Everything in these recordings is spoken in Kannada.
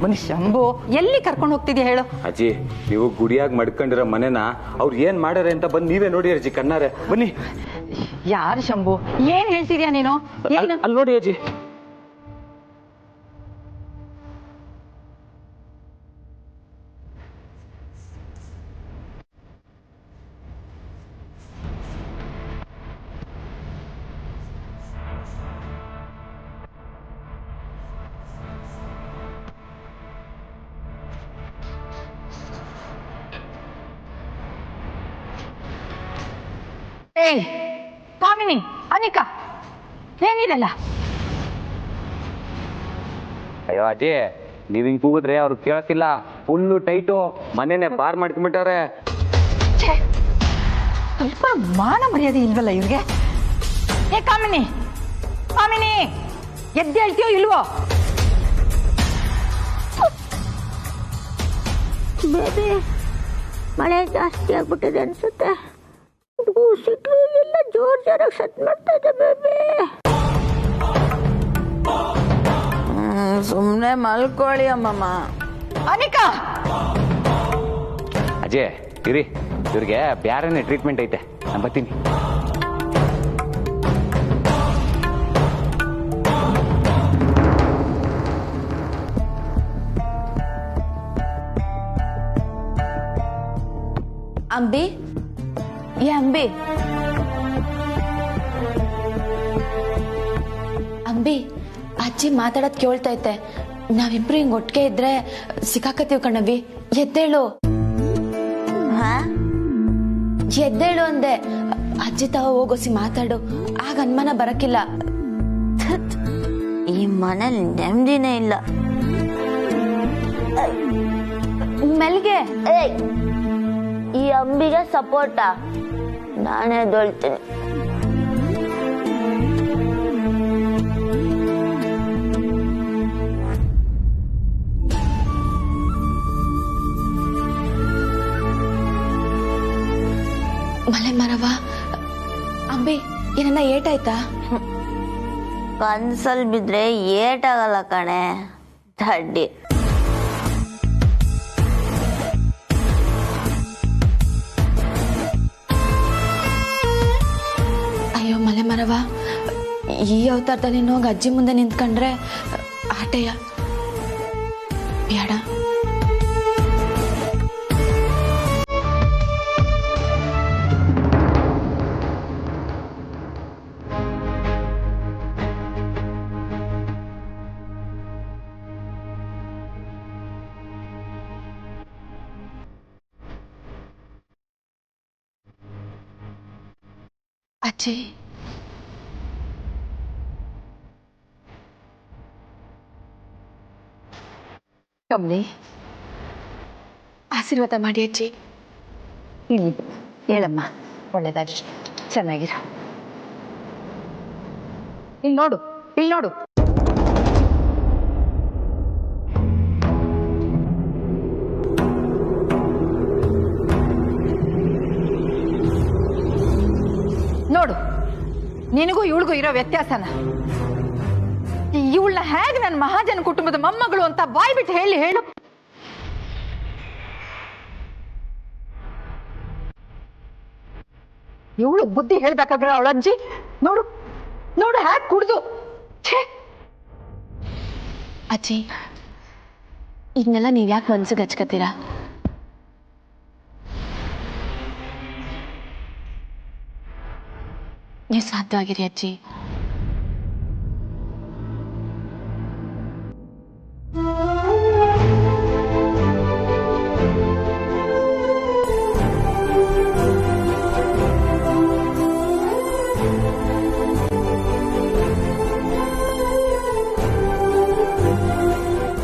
ಬನ್ನಿ ಶಂಭು, ಎಲ್ಲಿ ಕರ್ಕೊಂಡು ಹೋಗ್ತಿದ್ಯಾ ಹೇಳು? ಅಜ್ಜಿ, ನೀವು ಗುಡಿಯಾಗಿ ಮಡ್ಕೊಂಡಿರೋ ಮನೆನ ಅವ್ರು ಏನ್ ಮಾಡ್ಯಾರೆ ಅಂತ ಬಂದು ನೀವೇ ನೋಡಿ ಅಜ್ಜಿ ಕಣ್ಣಾರೆ. ಬನ್ನಿ. ಯಾರು ಶಂಭು? ಏನ್ ಹೇಳ್ತಿದ್ಯಾ ನೀನು? ಅಲ್ಲಿ ನೋಡಿ ಅಜ್ಜಿ. ಏಯ್ ಕಾಮಿನಿ, ಅನಿಕಾ, ಏನಿದೆಲ್ಲ? ಅಯ್ಯೋ ಅಜ್ಜಿ, ನೀವ್ ಹಿಂಗ್ ಕೂಗಿದ್ರೆ ಅವ್ರು ಕೇಳಕ್ಕಿಲ್ಲ. ಫುಲ್ಲು ಟೈಟು, ಮನೇನೆ ಬಾರ್ ಮಾಡ್ಕೊಂಡ್ಬಿಟ್ಟಾರೆ. ಸ್ವಲ್ಪ ಮಾನ ಮರ್ಯಾದೆ ಇಲ್ವಲ್ಲ ಇವ್ರಿಗೆ? ಏ ಕಾಮಿನಿ, ಕಾಮಿನಿ, ಎದ್ದು ಹೇಳ್ತೀಯೋ ಇಲ್ವೋ? ಬೇಬಿ, ಮಳೆ ಜಾಸ್ತಿ ಆಗ್ಬಿಟ್ಟಿದೆ ಅನ್ಸುತ್ತೆ. ಸಿಕ್ಲು ಎಲ್ಲ ಜೋರಾಗಿ ಸತ್ ಮಾಡ್ತಾ ಇದೆ ಬೇಬಿ. ಸುಮ್ಮನೆ ಮಲ್ಕೊಳ್ಳಿ ಅಮ್ಮಮ್ಮ. ಅನಿಕಾ, ಅಜ್ಜಿ ಇರಿ, ಇವ್ರಿಗೆ ಬ್ಯಾರೇನೆ ಟ್ರೀಟ್ಮೆಂಟ್ ಐತೆ, ನಾನು ಬರ್ತೀನಿ. ಅಂಬಿ, ಏ ಅಂಬಿ, ಅಂಬಿ, ಅಜ್ಜಿ ಮಾತಾಡೋದ್ ಕೇಳ್ತೈತೆ. ನಾವಿಬ್ರು ಹಿಂಗ್ ಒಟ್ಟಿಗೆ ಇದ್ರೆ ಸಿಕ್ಕಾಕತ್ತೀವಿ ಕಣವಿ. ಎದ್ದೇಳು, ಎದ್ದೇಳು ಅಂದೆ. ಅಜ್ಜಿ ತಾವ ಹೋಗೋಸಿ ಮಾತಾಡು, ಆಗ ಅನುಮಾನ ಬರಕ್ಕಿಲ್ಲ. ಈ ಮನೇಲಿ ನೆಮ್ಮದಿನೇ ಇಲ್ಲ. ಮೆಲ್ಗೆ ಈ ಅಂಬಿಗೆ ಸಪೋರ್ಟ, ನಾನೇ ಎದ್ದೊಳ್ತೀನಿ. ಮಲೆ ಮರವ, ಅಂಬಿ ಏನನ್ನ ಏಟಾಯ್ತಾ? ಕನ್ಸಲ್ ಬಿದ್ರೆ ಏಟಾಗಲ್ಲ ಕಣೆ ದಡ್ಡಿ. ಅಯ್ಯೋ ಮಲೆ ಮರವ, ಈ ಅವತಾರದಲ್ಲಿ ಹೋಗಿ ಅಜ್ಜಿ ಮುಂದೆ ನಿಂತ್ಕೊಂಡ್ರೆ ಆಟೆಯ ಬೇಡ. ಅಜ್ಜಿ, ಕಮ್ಮಿ ಆಶೀರ್ವಾದ ಮಾಡಿ ಅಜ್ಜಿ. ಇಲ್ಲಿ ಹೇಳಮ್ಮ, ಒಳ್ಳೇದಾಗಿ ಚೆನ್ನಾಗಿರ. ಇಲ್ಲಿ ನೋಡು, ಇಲ್ಲಿ ನೋಡು. ನೋಡು, ನಿನಗೂ ಇವಳಿಗೂ ಇರೋ ವ್ಯತ್ಯಾಸನ. ಇವಳನ್ನ ಹೇಗೆ ನನ್ನ ಮಹಾಜನ ಕುಟುಂಬದ ಮೊಮ್ಮಗಳು ಅಂತ ಬಾಯ್ ಬಿಟ್ಟು ಹೇಳು. ಇವಳು ಬುದ್ಧಿ ಹೇಳ್ಬೇಕಾದ್ರೆ ಅವಳ ಅಜ್ಜಿ ನೋಡು ನೋಡು ಹ್ಯಾಕ್ ಕುಡ್ದು. ಅಜ್ಜಿ, ಇದನ್ನೆಲ್ಲ ನೀವ್ ಯಾಕೆ ಮನ್ಸಿಗೆ ಹಚ್ಕತ್ತೀರಾ? ನೀವು ಸಾಧ್ಯವಾಗಿರಿ ಅಜ್ಜಿ.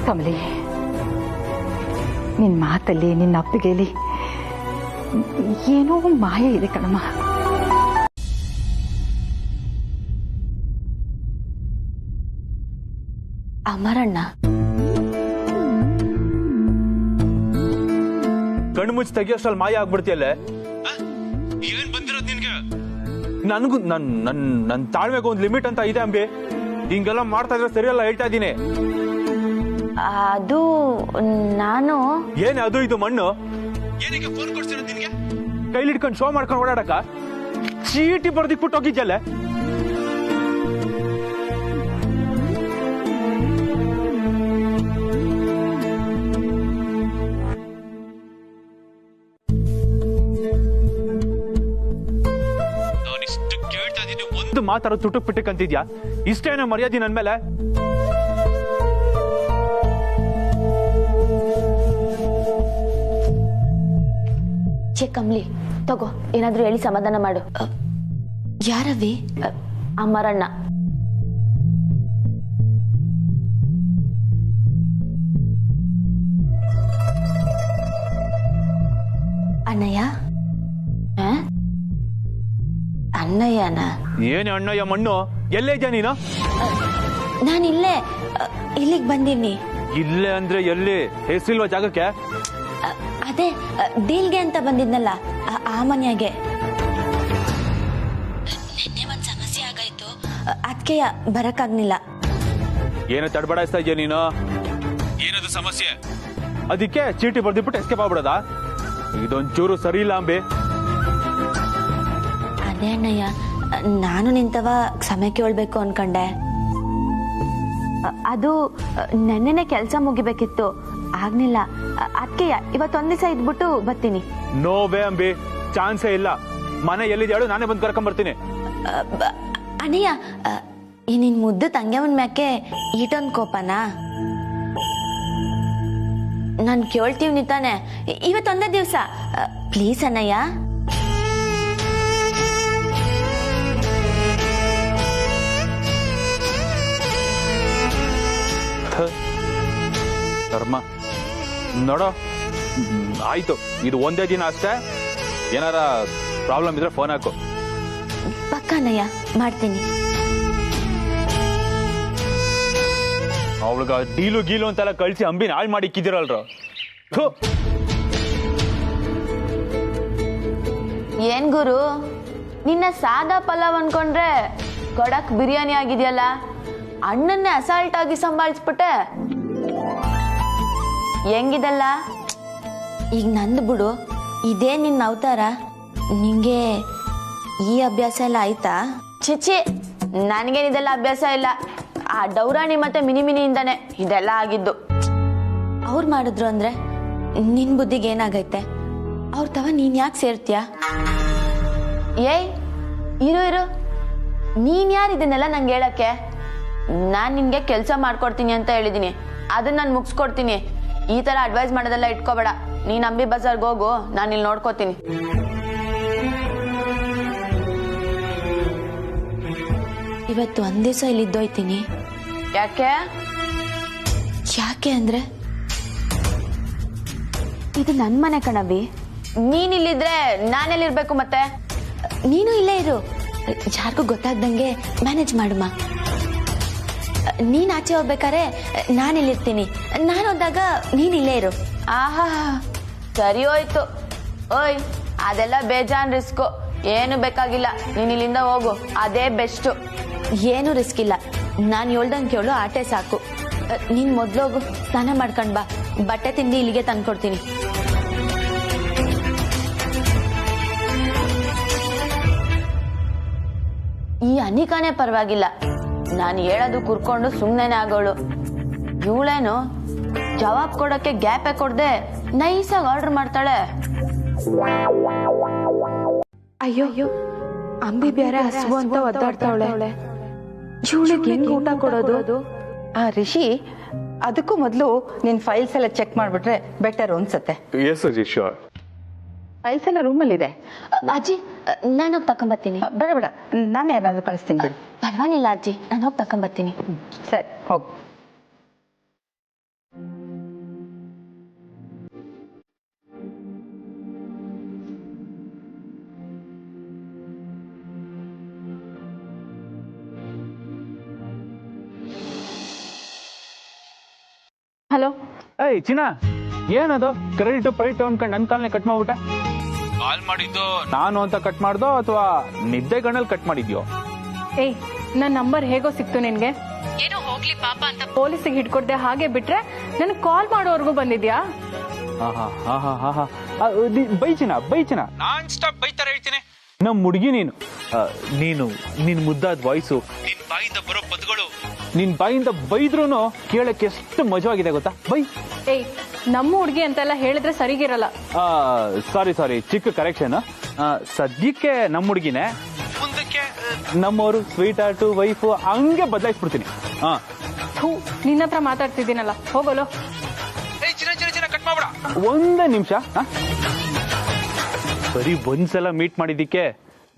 ಕಮಲಿ, ನಿನ್ನ ಮಾತಲ್ಲಿ, ನಿನ್ನ ಅಪ್ಪಿಗೆಯಲ್ಲಿ ಏನೋ ಮಾಯ ಇದೆ ಕಣಮ್ಮ. ಅಮರಣ್ಣ, ಕಣ್ಣು ಮುಚ್ಚಿ ತೆಗಿಯೋಷ್ಟ್ರಲ್ಲಿ ಮಾಯ ಆಗ್ಬಿಡ್ತೀಯಲ್ಲೇ. ಏನ್ ಬಂದಿರೋದು ನಿನ್ಗೆ? ನನಗೂ ನನ್ ತಾಳ್ಮೆಗೆ ಒಂದು ಲಿಮಿಟ್ ಅಂತ ಇದೆ ಅಂಬಿ. ಹಿಂಗೆಲ್ಲ ಮಾಡ್ತಾ ಇದ್ರೆ ಸರಿಯಲ್ಲ, ಹೇಳ್ತಾ ಇದ್ದೀನಿ. ಅದು ನಾನು ಏನ್ ಅದು ಇದು ಮಣ್ಣು ಏನಕ್ಕೆ ಫೋನ್ ಕೊಡ್ಸಿರೋ ನಿನ್ಗೆ ಕೈಲಿ ಹಿಡ್ಕೊಂಡು ಶೋ ಮಾಡ್ಕೊಂಡು ಓಡಾಡಕ ಚೀಟಿ ಬರ್ದಿಕ್ಬಿಟ್ಟು ಹೋಗಿದ್ಯಲ್ಲ ನಾನಿಷ್ಟು ಕೇಳ್ತಾ ಇದ್ದೀನಿ ಒಂದು ಮಾತಾಡೋ ತುಟುಕ್ ಪಿಟಕ್ ಅಂತಿದ್ಯಾ ಇಷ್ಟೇನೋ ಮರ್ಯಾದೆ ನನ್ ಮೇಲೆ ಕಮ್ಲಿ ತಗೋ ಏನಾದ್ರೂ ಹೇಳಿ ಸಮಾಧಾನ ಮಾಡು. ಯಾರವಿ? ಅಮರಣ್ಣ. ಅಣ್ಣಯ್ಯ? ಅಣ್ಣಯ್ಯನ? ಏನೇ ಅಣ್ಣಯ್ಯ ಮಣ್ಣು ಎಲ್ಲೇ ಇದೆಯಾ ನೀನು? ನಾನಿಲ್ಲೇ ಇಲ್ಲಿಗೆ ಬಂದೀನಿ. ಇಲ್ಲೇ ಅಂದ್ರೆ ಎಲ್ಲಿ ಹೆಸರಿಲ್ವ ಜಾಗಕ್ಕೆ? ಅದೇ ಡೀಲ್ಗೆ ಅಂತ ಬಂದಿದ್ನಲ್ಲ ಆ ಮನೆಯಾಗೆ. ನಿನ್ನೆ ಒಂದ್ ಸಮಸ್ಯೆ ಆಗಾಯ್ತು, ಅದಕ್ಕೆ ಬರಕ್ಕಾಗ್ಲಿಲ್ಲ. ಏನು ತಡಬಡಾಯಿಸ್ತಾ ಇದೆಯಾ ನೀನು? ಏನದು ಸಮಸ್ಯೆ? ಅದಕ್ಕೆ ಚೀಟಿ ಬರ್ದಿಬಿಟ್ಟು ಎಸ್ಕೇಪ್ ಆಗ್ಬಿಡೋದಾ? ಇದೊಂಚೂರು ಸರಿ ಇಲ್ಲ ಅಂಬಿ. ಅದೇ ಅಣ್ಣಯ್ಯ, ನಾನು ನಿಂತವ ಕ್ಷಮೆ ಕೇಳ್ಬೇಕು ಅನ್ಕೊಂಡೆ. ಅದು ನೆನ್ನೆನೆ ಕೆಲಸ ಮುಗಿಬೇಕಿತ್ತು, ಆಗ್ನಿಲ್ಲ. ಅದಕ್ಕೆ ಇವತ್ತೊಂದ್ ದಿವಸ ಇದ್ಬಿಟ್ಟು ಬರ್ತೀನಿ. ನೋ ವೇ ಅಂಬಿ, ಚಾನ್ಸೇ ಇಲ್ಲ. ಮನೆ ಎಲ್ಲಿದೆ ಹೇಳು, ನಾನೇ ಬಂದು ಕರ್ಕೊಂಡ್ ಬರ್ತೀನಿ. ಅಣ್ಣಯ್ಯ, ಈ ನಿನ್ ಮುದ್ದು ತಂಗ್ಯವನ್ ಮ್ಯಾಕೆ ಈಟೊಂದ್ ಕೋಪನಾ? ನಾನ್ ಕೇಳ್ತೀವಿ ತಾನೆ, ಇವತ್ತೊಂದೇ ದಿವ್ಸ ಪ್ಲೀಸ್ ಅಣ್ಣಯ್ಯ. ಧರ್ಮ ನೋಡೋ, ಆಯ್ತು, ಇದು ಒಂದೇ ದಿನ ಅಷ್ಟೇ. ಏನಾರ ಪ್ರಾಬ್ಲಮ್ ಇದ್ರೆ ಫೋನ್ ಹಾಕು. ಪಕ್ಕ ಅಣ್ಣಯ್ಯ, ಮಾಡ್ತೀನಿ. ಅವಳಿಗ ಡೀಲು ಗೀಲು ಅಂತೆಲ್ಲ ಕಳ್ಸಿ ಅಂಬಿನ ಹಾಳು ಮಾಡಿ ಇಕ್ಕಿದಿರಲ್ರು. ಏನ್ ಗುರು, ನಿನ್ನ ಸಾದಾ ಪಲಾವ್ ಅನ್ಕೊಂಡ್ರೆ ಕಡಕ್ ಬಿರಿಯಾನಿ ಆಗಿದೆಯಲ್ಲ. ಅಣ್ಣನ್ನೇ ಅಸಾಲ್ಟ್ ಆಗಿ ಸಂಭಾಳಿಸ್ಬಿಟ್ಟೆ. ಹೆಂಗಿದಲ್ಲ? ಈಗ ನಂದು ಬಿಡು, ಇದೇ ನಿನ್ನ ಅವತಾರ. ನಿಂಗೆ ಈ ಅಭ್ಯಾಸ ಎಲ್ಲ ಆಯ್ತಾ? ಚಿಚಿ, ನನ್ಗೇನಿದೆಲ್ಲ ಅಭ್ಯಾಸ ಇಲ್ಲ. ಆ ಡೌರಾಣಿ ಮತ್ತೆ ಮಿನಿಮಿನಿಯಿಂದಾನೆ ಇದೆಲ್ಲ ಆಗಿದ್ದು. ಅವ್ರು ಮಾಡಿದ್ರು ಅಂದ್ರೆ ನಿನ್ ಬುದ್ಧಿಗೆ ಏನಾಗೈತೆ? ಅವ್ರ ತವ ನೀನ್ ಯಾಕೆ ಸೇರ್ತೀಯ? ಏಯ್ ಇರು, ನೀನ್ ಯಾರು ಇದನ್ನೆಲ್ಲ ನಂಗೆ ಹೇಳಕ್ಕೆ? ನಾನ್ ನಿನ್ಗೆ ಕೆಲ್ಸ ಮಾಡ್ಕೊಡ್ತೀನಿ ಅಂತ ಹೇಳಿದೀನಿ, ಅದನ್ನ ನಾನು ಮುಗಿಸ್ಕೊಡ್ತೀನಿ. ಈ ತರ ಅಡ್ವೈಸ್ ಮಾಡೋದೆಲ್ಲ ಇಟ್ಕೋಬೇಡ. ನೀನ್ ಅಂಬಿ ಬಜಾರ್ಗೆ ಹೋಗು, ನಾನು ಇಲ್ಲಿ ನೋಡ್ಕೋತೀನಿ. ಇವತ್ತು ಒಂದ್ ದಿವಸ ಇಲ್ಲಿ ಇದ್ದೋಯ್ತೀನಿ. ಯಾಕೆ ಅಂದ್ರೆ ಇದು ನನ್ ಮನೆ ಕಣವಿ. ನೀನ್ ಇಲ್ಲಿದ್ರೆ ನಾನೆಲ್ಲಿರ್ಬೇಕು ಮತ್ತೆ? ನೀನು ಇಲ್ಲೇ ಇರು, ಯಾರಿಗೂ ಗೊತ್ತಾಗ್ದಂಗೆ ಮ್ಯಾನೇಜ್ ಮಾಡುಮ್ಮ. ನೀನ್ ಆಚೆ ಹೋಗ್ಬೇಕಾರೆ ನಾನಿಲ್ಲಿರ್ತೀನಿ, ನಾನು ಹೋದಾಗ ನೀನ್ ಇಲ್ಲೇ ಇರು. ಆಹಾ, ಸರಿ ಹೋಯ್ತು. ಓಯ್, ಅದೆಲ್ಲ ಬೇಜಾನ್ ರಿಸ್ಕು, ಏನು ಬೇಕಾಗಿಲ್ಲ. ನೀನ್ ಇಲ್ಲಿಂದ ಹೋಗು, ಅದೇ ಬೆಸ್ಟ್. ಏನು ರಿಸ್ಕ್ ಇಲ್ಲ, ನಾನು ಹೇಳ್ದಂಗೆ ಕೇಳು, ಆಟೆ ಸಾಕು. ನೀನ್ ಮೊದ್ಲೋಗು, ಸ್ನಾನ ಮಾಡ್ಕೊಂಡ್ ಬಾ, ಬಟ್ಟೆ ತಿಂಡಿ ಇಲ್ಲಿಗೆ ತಂದ್ಕೊಡ್ತೀನಿ. ಈ ಅನಿಕಾನೇ ಪರವಾಗಿಲ್ಲ, ನಾನು ಹೇಳೋದು ಕುರ್ಕೊಂಡು ಸುಮ್ಮನೆ ಆಗೋಳು. ಇವಳೇನು ಜವಾಬ್ ಕೊಡೋಕೆ ಗ್ಯಾಪೇ ಕೊಡದೆ ನೈಸಾಗಿ ಆರ್ಡರ್ ಮಾಡ್ತಾಳೆ. ಅಯ್ಯೋ, ಅಂಬಿ ಬೇರೆ ಹಸುವು ಅಂತ ಒದ್ದಾಡ್ತಾವಳೆ. ಇವಳಿಗೆ ಹೆಂಗ್ ಊಟ ಕೊಡೋದು? ಆ ರಿಷಿ, ಅದಕ್ಕೂ ಮೊದಲು ನಿನ್ ಫೈಲ್ಸ್ ಎಲ್ಲ ಚೆಕ್ ಮಾಡ್ಬಿಟ್ರೆ ಬೆಟರ್ ಅನ್ಸತ್ತೆ. ಫೈಲ್ಸ್ ಎಲ್ಲ ರೂಮಲ್ಲಿ ಇದೆ. ಅಜ್ಜಿ, ನಾನು ಹೋಗಿ ತಕೊಂಬರ್ತೀನಿ. ಬೇಡ, ನಾನು ಯಾರಾದ್ರೂ ಕಳಿಸ್ತೀನಿ ಬಿಡಿ. ಪರವಾಗಿಲ್ಲ ಅಜ್ಜಿ, ನಾನು ಹೋಗಿ ತಕೊಂಬರ್ತೀನಿ. ಸರಿ, ಹೋಗು. ಹಲೋ. ಏಯ್ ಚಿನ್ನ, ಏನದು ಕ್ರೆಡಿಟ್ ಪ್ರೈಟ್ ಅನ್ಕೊಂಡು ನನ್ನ ಕಾಲನೇ ಕಟ್ ಮಾಡ್ಬಿಟ್ಟೆ? ಕಾಲ್ ಮಾಡಿದ್ದು ನಾನು ಅಂತ ಕಟ್ ಮಾಡ್ದೋ ಅಥವಾ ನಿದ್ದೆ ಗಣ್ಣಲ್ಲಿ ಕಟ್ ಮಾಡಿದ್ಯೋ? ಏಯ್, ನನ್ನ ನಂಬರ್ ಹೇಗೋ ಸಿಕ್ತು ನಿನ್ಗೆ? ಏನೋ ಹೋಗ್ಲಿ ಪಾಪ ಅಂತ ಪೊಲೀಸಿಗೆ ಹಿಡ್ಕೊಡ್ದೆ ಹಾಗೆ ಬಿಟ್ರೆ ನನಗೆ ಕಾಲ್ ಮಾಡೋವರೆಗೂ ಬಂದಿದ್ಯಾ? ಬೈಚಿನ ನಾನ್ ಸ್ಟಾಪ್ ಬೈತಾರೆ ಹೇಳ್ತೀನಿ. ನಮ್ಮ ಹುಡುಗಿ ನೀನು ಮುದ್ದಾದ ವಾಯ್ಸು, ನಿನ್ ಬಾಯಿಂದ ಬರೋ ಪದಗಳು, ನಿನ್ ಬಾಯಿಂದ ಬೈದ್ರೂ ಕೇಳಕ್ಕೆ ಎಷ್ಟು ಮಜವಾಗಿದೆ ಗೊತ್ತಾ? ಬೈ. ಏಯ್, ನಮ್ಮ ಹುಡುಗಿ ಅಂತೆಲ್ಲ ಹೇಳಿದ್ರೆ ಸರಿಗಿರಲ್ಲ. ಸಾರಿ ಚಿಕ್ಕ ಕರೆಕ್ಷನ್. ಸದ್ಯಕ್ಕೆ ನಮ್ಮ ಹುಡುಗಿನೇ, ಮುಂದಕ್ಕೆ ನಮ್ಮವರು ಸ್ವೀಟ್ ಆರ್ಟು ವೈಫು ಹಂಗೆ ಬದಲಾಯಿಸ್ಬಿಡ್ತೀನಿ. ನಿನ್ನ ಹತ್ರ ಮಾತಾಡ್ತಿದ್ದೀನಲ್ಲ, ಹೋಗಲು. ಕಟ್ ಮಾಡ್ಬೇಡ, ಒಂದೇ ನಿಮಿಷ. ಬರೀ ಒಂದ್ಸಲ ಮೀಟ್ ಮಾಡಿದ್ದಕ್ಕೆ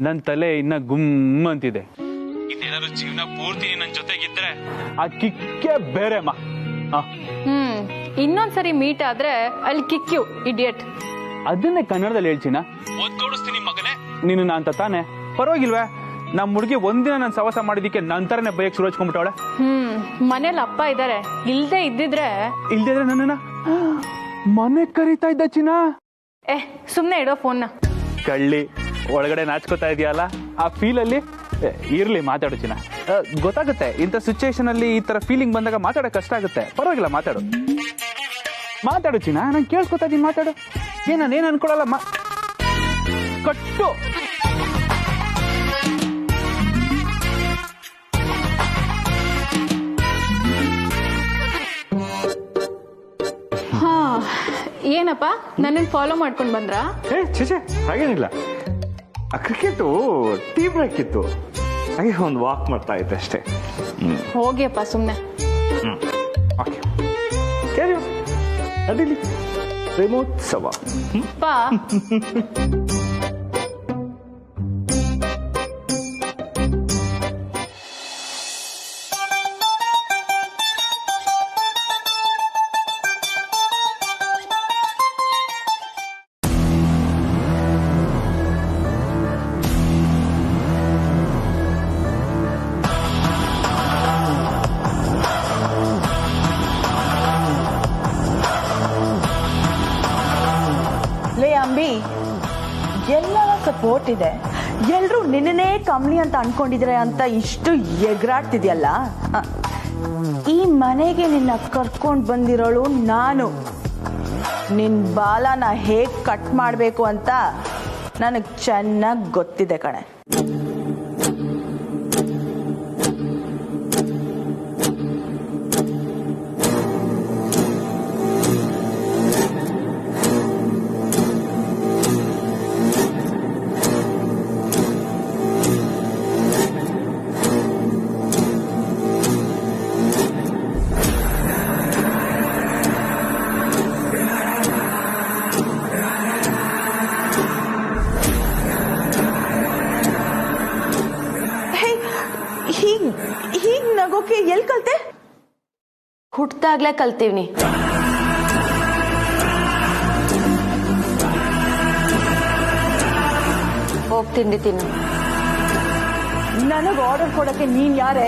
ನನ್ ತಲೆ ಇನ್ನ ಗುಮ್ ಅಂತಿದೆ. ಇದೇನಾದ್ರು ಜೀವನ ಪೂರ್ತಿ ನನ್ ಜೊತೆಗಿದ್ರೆ ಆ ಕಿಕ್ಕೇ ಬೇರೆ ಅಮ್ಮ. ಇನ್ನೊಂದ್ಸರಿ ಮೀಟ್ ಆದ್ರೆ ಅಲ್ಲಿ ಕಿಕ್ಯು ಇಡಿಯಟ್. ಅದನ್ನೇ ಕನ್ನಡದಲ್ಲಿ ಹೇಳ್ತೀನ. ಓದ್ಕೊಡಿಸ್ತೀನಿ ಮಗನೇ ನೀನು ಅಂತ ತಾನೆ. ಪರವಾಗಿಲ್ವೇ? ನಮ್ಮ ಹುಡುಗಿ ಒಂದಿನ ನಾನು ಸವಾಸ ಮಾಡಿದಕ್ಕೆ ನಂತರನೇ ಬೈಕ್ ಶುರು ಹಚ್ಕೊಂಡ್ಬಿಟ್ಟವಳೆ. ಮನೇಲಿ ಅಪ್ಪ ಇದಾರೆ, ಇಲ್ದಿದ್ರೆ ನನ್ನನ್ನ ಮನೆ ಕರೀತಾ ಇದ್ದ ಚಿನ್ನ. ಸುಮ್ನೆ ಇಡೋ ಫೋನ್ನ. ಕಳ್ಳಿ ಒಳಗಡೆ ನಾಚ್ಕೋತಾ ಇದೆಯಲ್ಲ, ಆ ಫೀಲ್ ಅಲ್ಲಿ ಇರ್ಲಿ, ಮಾತಾಡು ಚಿನ್ನ. ಗೊತ್ತಾಗುತ್ತೆ ಇಂಥ ಸಿಚುಯೇಷನ್ ಅಲ್ಲಿ ಈ ತರ ಫೀಲಿಂಗ್ ಬಂದಾಗ ಮಾತಾಡೋ ಕಷ್ಟ ಆಗುತ್ತೆ. ಪರವಾಗಿಲ್ಲ, ಮಾತಾಡು ಚಿನ್ನ, ನಾನು ಕೇಳಿಸ್ಕೊತಾ ಇದೀನಿ, ಮಾತಾಡು. ನಾನೇನು ಅನ್ಕೊಳಲ್ಲ. ಕಟ್ಟು. ಏನಪ್ಪ, ನನ್ನನ್ನು ಫಾಲೋ ಮಾಡ್ಕೊಂಡು ಬಂದ್ರಾ? ಹಾಗೇನಿಲ್ಲ, ಕ್ರಿಕೆಟು ಟೀ ಬ್ರೇಕ್ ಇತ್ತು, ಹಾಗೆ ಒಂದು ವಾಕ್ ಮಾಡ್ತಾ ಇದ್ದೆ ಅಷ್ಟೇ. ಹೋಗಿಯಪ್ಪ ಸುಮ್ಮನೆ. ಓಕೆ, ಅಡಿಲಿ ಪ್ರೇಮೋತ್ಸವ. ಅಂಬಿ, ಎಲ್ಲರ ಸಪೋರ್ಟ್ ಇದೆ, ಎಲ್ರೂ ನಿನ್ನೇ ಕಮ್ಲಿ ಅಂತ ಅನ್ಕೊಂಡಿದ್ರೆ ಅಂತ ಇಷ್ಟು ಎಗರಾಡ್ತಿದ್ಯಲ್ಲ. ಈ ಮನೆಗೆ ನಿನ್ನ ಕರ್ಕೊಂಡು ಬಂದಿರೋಳು ನಾನು. ನಿನ್ ಬಾಲನ ಹೇಗ್ ಕಟ್ ಮಾಡಬೇಕು ಅಂತ ನನಗೆ ಚೆನ್ನಾಗಿ ಗೊತ್ತಿದೆ ಕಣೆ. ಹೀಗ್ ನಗೋಕೆ ಎಲ್ ಕಲ್ತೆ? ಹುಟ್ಟಾಗ್ಲೇ ಕಲ್ತೀವ್ನಿ. ಹೋಗ್ ತಿಂಡಿ ತಿನ್ನು. ನನಗೆ ಆರ್ಡರ್ ಕೊಡಕ್ಕೆ ನೀನ್ ಯಾರೇ?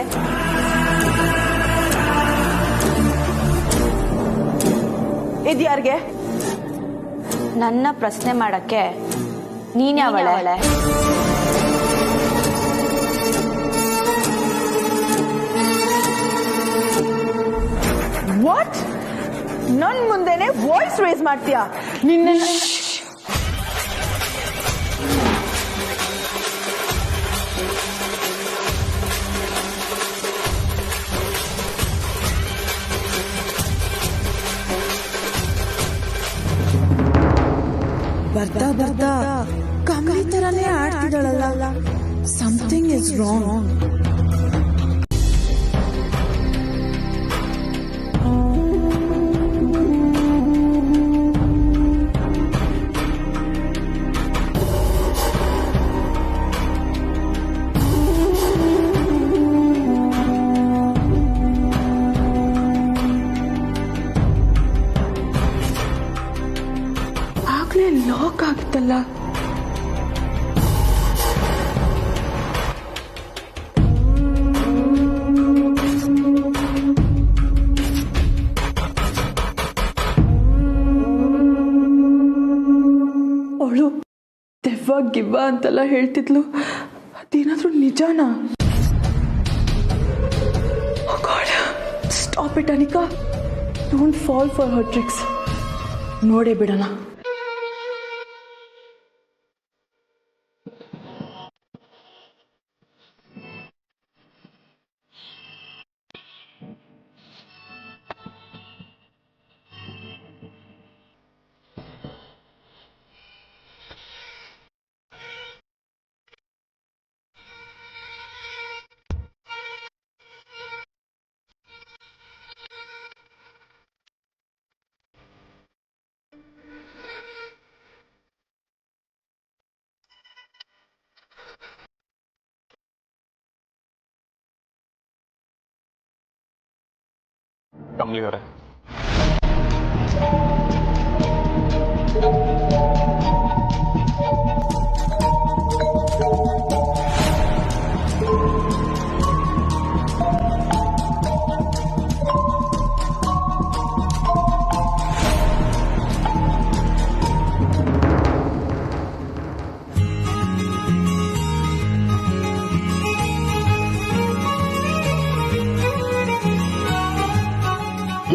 ಇದ್ಯಾರ್ಗೆ? ನನ್ನ ಪ್ರಶ್ನೆ ಮಾಡಕ್ಕೆ ನೀನ್ ಯಾವಳೆ? ವಾಟ್? ನನ್ ಮುಂದೆನೆ ವಾಯ್ಸ್ ರೇಸ್ ಮಾಡ್ತೀಯಾ? ನಿನ್ನ ಬರ್ತಾ ಬರ್ತಾ ಕಮಲಿ ತರನೇ ಆಡ್ತಿದ್ದಾಳಲ್ಲ. Something is wrong. ಆಗ್ಲೇ ಲಾಕ್ ಆಗ್ತಲ್ಲ. ಅವಳು ದೆವ್ವ ಗಿವ್ವ ಅಂತೆಲ್ಲ ಹೇಳ್ತಿದ್ಲು, ಅದೇನಾದ್ರೂ ನಿಜಾನಾ? Stop it Anika, don't fall for her tricks. ನೋಡೇ ಬಿಡೋಣ. ಕಮಲಿ ಅವರೇ,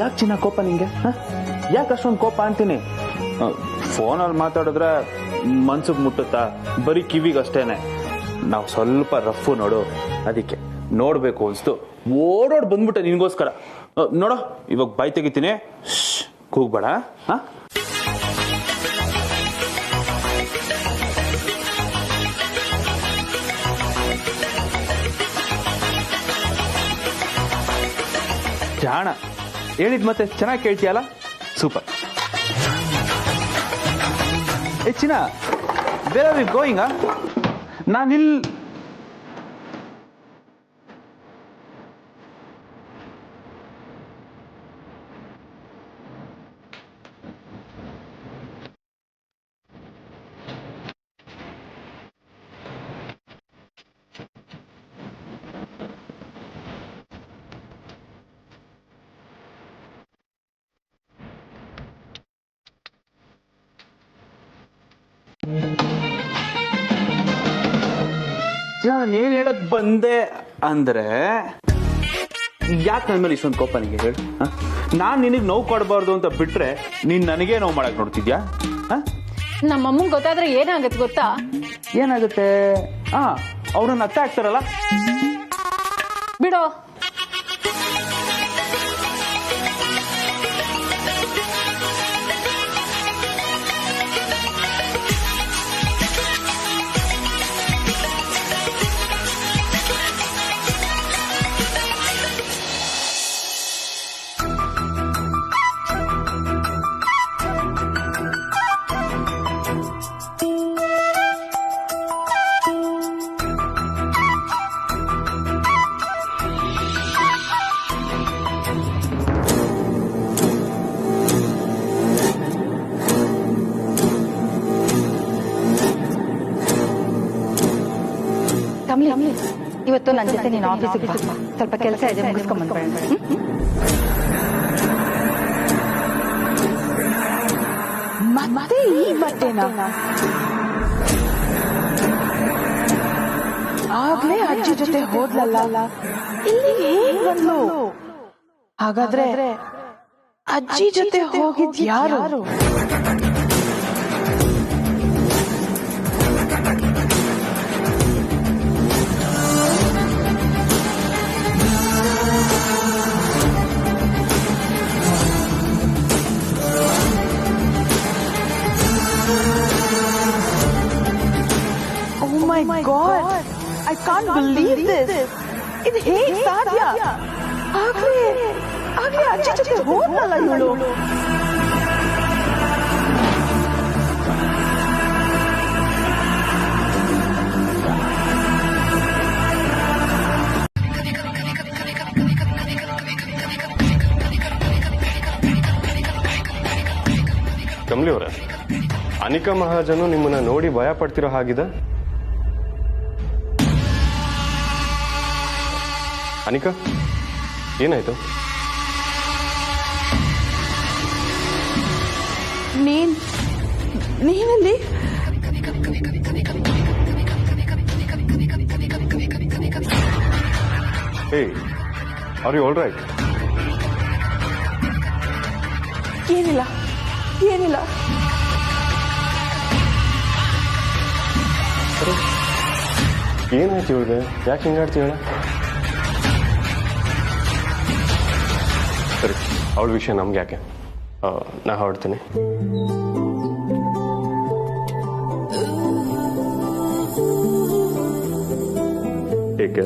ಯಾಕೆ ಚಿನ್ನ ಕೋಪ ನಿಂಗೆ? ಯಾಕೆ ಅಷ್ಟೊಂದು ಕೋಪ ಅಂತೀನಿ? ಫೋನಲ್ಲಿ ಮಾತಾಡಿದ್ರೆ ಮನ್ಸಿಗೆ ಮುಟ್ಟುತ್ತಾ? ಬರೀ ಕಿವಿಗಷ್ಟೇನೆ. ನಾವು ಸ್ವಲ್ಪ ರಫು ನೋಡು, ಅದಕ್ಕೆ ನೋಡ್ಬೇಕು ಅನ್ಸ್ತು ಓಡೋಡ್ ಬಂದ್ಬಿಟ್ಟೆ ನಿನ್ಗೋಸ್ಕರ. ನೋಡೋ ಇವಾಗ ಬಾಯ್ ತೆಗಿತೀನಿ, ಕೂಗ್ಬೇಡ. ಜಾಣ ಹೇಳಿದ್ ಮತ್ತೆ ಚೆನ್ನಾಗಿ ಕೇಳ್ತೀಯಲ್ಲ, ಸೂಪರ್. ಚಿನ್ನ, ಬೇರೆ ವಿ ಗೋಯಿಂಗ? ನಾನಿಲ್ಲಿ ನಾನು ಏನ್ ಹೇಳಕ್ ಬಂದೆ ಅಂದ್ರೆ, ಯಾಕೆ ನನ್ನ ಮೇಲೆ ಇಷ್ಟೊಂದು ಕೋಪ ನಿಂಗೆ ಹೇಳಿ? ನಾನ್ ನಿನಗೆ ನೋವು ಕೊಡಬಾರ್ದು ಅಂತ ಬಿಟ್ರೆ ನೀನ್ ನನಗೆ ನೋವು ಮಾಡಕ್ ನೋಡ್ತಿದ್ಯಾ? ನಮ್ಮಮ್ಮಂಗ್ ಗೊತ್ತಾದ್ರೆ ಏನಾಗತ್ತೆ ಗೊತ್ತಾ? ಏನಾಗುತ್ತೆ? ಅವ್ರನ್ನ ಅತ್ತ ಆಗ್ತಾರಲ್ಲ. ಬಿಡೋ. ಕಮಲಿ, ಇವತ್ತು ನನ್ನ ಜೊತೆ ನೀನು ಆಫೀಸಿಗೆ ಬಾ. ಸ್ವಲ್ಪ ಕೆಲಸ ಇದೆ, ಮುಗಿಸ್ಕೊಂಡ್ಬಂದ್ಬೇಡ. ಮತ್ತೆ ಈ ಬಟ್ಟೆನಾ? ಆಗ್ಲೇ ಅಜ್ಜಿ ಜೊತೆ ಹೋದ್ಲಲ್ಲ, ಇಲ್ಲಿ ಹೇಗ್ ಬಂದ್ಲು? ಹಾಗಾದ್ರೆ ಅಜ್ಜಿ ಜೊತೆ ಹೋಗಿದ್ ಯಾರು? Oh my God! I can't believe this. ಇದು ಹೇಗೆ ಸಾಧ್ಯ? ಆಗ್ಲೇ ಅಜ್ಜಿ ಜೊತೆ ಹೋದ್ಲಲ್ಲ ಇವಳು. ಕಮಲಿ ಅವರೇ, ಅನಿಕಾ ಮಹಾಜನು ನಿಮ್ಮನ್ನ ನೋಡಿ ಭಯ ಪಡ್ತಿರೋ ಹಾಗಿದೆ. ಅನಿಕಾ, ಏನಾಯ್ತು? ನೀನಲ್ಲಿ Hey, are you all right? ಏನಿಲ್ಲ ಏನಿಲ್ಲ. ಏನಾಯ್ತು ಇವಳಿಗೆ? ಯಾಕೆ ಹಿಂಗಾಡ್ತೀವಳ? ಸರಿ, ಅವಳ ವಿಷಯ ನಮ್ಗೆ ಯಾಕೆ, ನಾ ಹೊರಡ್ತೀನಿ. ಏಕೆ?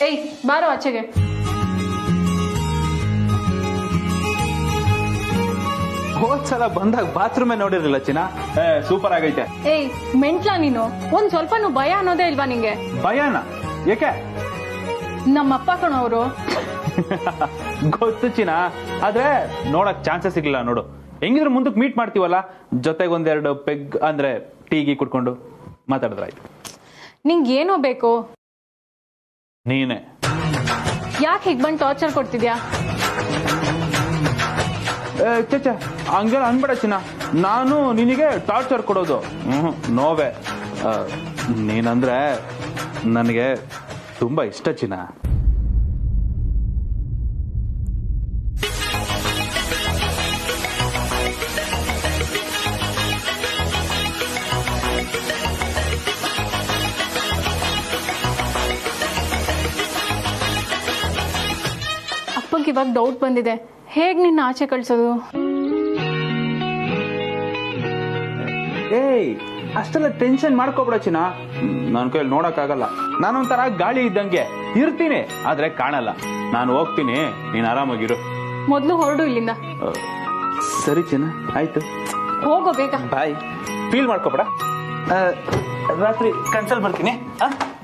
ಏಯ್ ಬಾರೋ ಆಚೆಗೆ. ಹೋದ್ಸಲ ಬಂದಾಗ ಬಾತ್ರೂಮೇ ನೋಡಿರಲಿಲ್ಲ ಚಿನ್ನ. ಸೂಪರ್ ಆಗೈತೆ. ಏಯ್ ಮೆಂಟ್ಲಾ ನೀನು, ಒಂದ್ ಸ್ವಲ್ಪನೂ ಭಯ ಅನ್ನೋದೇ ಇಲ್ವಾ ನಿಂಗೆ? ಭಯನಾ? ಏಕೆ? ನಮ್ಮಪ್ಪ ಕಣವರು. ಗೊತ್ತು ಚಿನ್ನ, ಆದ್ರೆ ನೋಡಕ್ ಚಾನ್ಸಸ್ ಸಿಗ್ಲಿಲ್ಲ ನೋಡು. ಹೆಂಗಿದ್ರು ಮುಂದಕ್ಕೆ ಮೀಟ್ ಮಾಡ್ತೀವಲ್ಲ, ಜೊತೆಗೆ ಒಂದೆರಡು ಪೆಗ್ ಅಂದ್ರೆ ಟೀಗಿ ಕುಡ್ಕೊಂಡು ಮಾತಾಡಿದ್ರಾಯ್ತು. ನಿಂಗೆ ಏನೋ ಬೇಕು? ನೀನೆ ಯಾಕೆ ಹೀಗ್ ಬಂದು ಟಾರ್ಚರ್ ಕೊಡ್ತಿದ್ಯಾ? ಚಚ್ಚ ಹಂಗೆಲ್ಲ ಅನ್ಬೇಡ ಚಿನ್ನ, ನಾನು ನಿನಗೆ ಟಾರ್ಚರ್ ಕೊಡೋದು ನೋವೇ. ನೀನಂದ್ರೆ ನನಗೆ ತುಂಬಾ ಇಷ್ಟ ಚಿನ್ನ. ಅಪ್ಪಂಗೆ ಇವಾಗ ಡೌಟ್ ಬಂದಿದೆ, ಹೇಗ್ ನಿನ್ನ ಆಚೆ ಕಳ್ಸೋದು? ಏಯ್ ಅಷ್ಟೆಲ್ಲ ಟೆನ್ಷನ್ ಮಾಡ್ಕೋಬೇಡ ಚಿನ್ನ, ನನ್ನ ಕೈಯಲ್ಲಿ ನೋಡಕ್ಕಾಗಲ್ಲ. ನಾನೊಂಥರ ಗಾಳಿ ಇದ್ದಂಗೆ ಇರ್ತೀನಿ, ಆದ್ರೆ ಕಾಣಲ್ಲ. ನಾನು ಹೋಗ್ತೀನಿ, ನೀನ್ ಆರಾಮಾಗಿರು. ಮೊದ್ಲು ಹೊರಡು ಇಲ್ಲಿಂದ. ಸರಿ ಚಿನ್ನ, ಆಯ್ತು, ಹೋಗೋ ಬೇಗ. ಬಾಯ್. ಫೀಲ್ ಮಾಡ್ಕೋಬೇಡ, ರಾತ್ರಿ ಕನ್ಸಲ್ ಬರ್ತೀನಿ.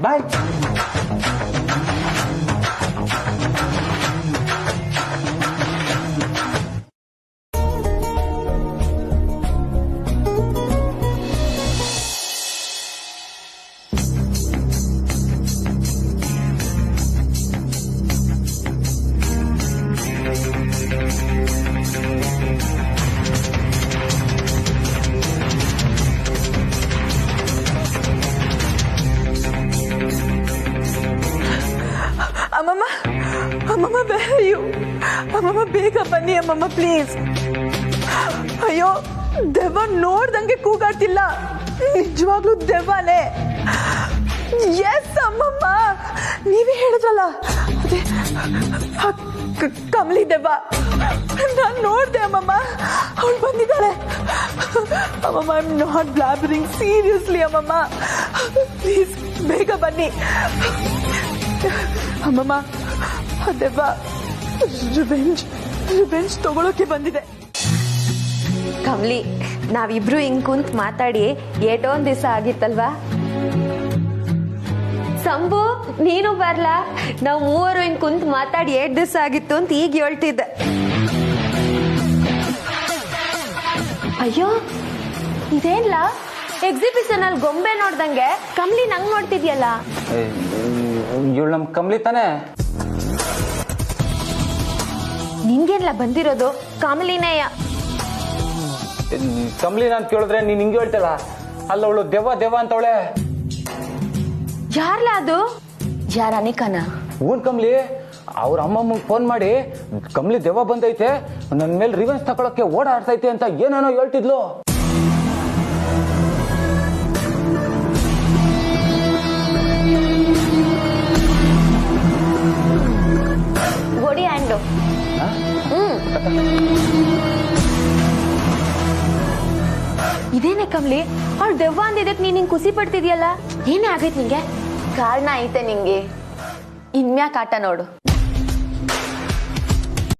ಬಾಯ್. ಅಮ್ಮಮ್ಮ ಅಮ್ಮಮ್ಮ where are you? ಅಮ್ಮಮ್ಮ ಬೇಗ ಬನ್ನಿ ಅಮ್ಮಮ್ಮ ಪ್ಲೀಸ್. ಅಯ್ಯೋ ದೆವ್ವ ನೋಡ್ದಂಗೆ ಕೂಗಾಡ್ತಿಲ್ಲ, ನಿಜವಾಗ್ಲೂ ದೆವ್ವನೇ. ಎಸ್ ಅಮ್ಮಮ್ಮ, ನೀವೇ ಹೇಳಿದ್ರಲ್ಲ ಅದೇ ಕಮಲಿ ದೆವ್ವ. ನಾನು ನೋಡ್ದೆ ಅಮ್ಮಮ್ಮ, ಅವಳು ಬಂದಿದ್ದಾಳೆ. ಅಮ್ಮಮ್ಮ I am not blabbering, seriously ಅಮ್ಮಮ್ಮ ಪ್ಲೀಸ್ ಬೇಗ ಬನ್ನಿ. ಅಮ್ಮಮ್ಮ ದೆವ್ವ ರಿವೆಂಜ್ ತಗೊಳಕ್ಕೆ ಬಂದಿದೆ. ಕಮ್ಲಿ, ನಾವಿಬ್ರು ಹಿಂಗ್ ಕುಂತ್ ಮಾತಾಡಿ ಏಟೊಂದ್ ದಿವಸ ಆಗಿತ್ತಲ್ವಾ? ಸಂಭು ನೀನು ಬರ್ಲಾ? ನಾವ್ ಮೂವರು ಹಿಂಗ್ ಕುಂತ್ ಮಾತಾಡಿ 8 ದಿವಸ ಆಗಿತ್ತು ಅಂತ ಈಗ ಹೇಳ್ತಿದ್ದೆ. ಅಯ್ಯೋ ಇದೇನ್ಲ ಎಕ್ಸಿಬಿಷನ್ ಅಲ್ಲಿ ಗೊಂಬೆ ನೋಡ್ದಂಗೆ ಕಮ್ಲಿ ನಂಗ್ ನೋಡ್ತಿದ್ಯಲ್ಲ? ಇವಳು ನಮ್ ಕಮ್ಲಿ ತಾನೆ? ನಿನ್ಗೆಲ್ಲ ಬಂದಿರೋದು ಕಮಲಿನೇಯ. ಕಮ್ಲಿ ನಾನು ಕೇಳಿದ್ರೆ ನೀನ್ ಹಿಂಗೆ ಹೇಳ್ತಲ್ಲ, ಅಲ್ಲ ಅವಳು ದೆವ್ವ ಅಂತವಳೆ. ಯಾರ್ಲ ಅದು? ಯಾರ ಅನಿಕನ? ಊನ್ ಕಮ್ಲಿ, ಅವ್ರ ಅಮ್ಮಮ್ಮಂಗ್ ಫೋನ್ ಮಾಡಿ ಕಮ್ಲಿ ದೆವ್ವ ಬಂದೈತೆ, ನನ್ ಮೇಲೆ ರಿವೆನ್ಸ್ ತಗೊಳಕ್ಕೆ ಓಡಾಡ್ತೈತೆ ಅಂತ ಏನೇನೋ ಹೇಳ್ತಿದ್ಲು. ಗೋಡಿ ಹ್ಯಾಂಡು. ಇದೇನೆ ಕಮ್ಲಿ, ಅವ್ಳು ದೆವ್ವ ಅಂದಿದ್ದಕ್ಕೆ ನೀನ್ ಹಿಂಗ್ ಖುಷಿ ಪಡ್ತಿದ್ಯಲ್ಲ, ಏನೇ ಆಗೈತ್ ನಿಂಗೆ? ಕಾರಣ ಐತೆ ನಿಂಗೆ, ಇನ್ಮ್ಯಾಕ್ ಆಟ ನೋಡು.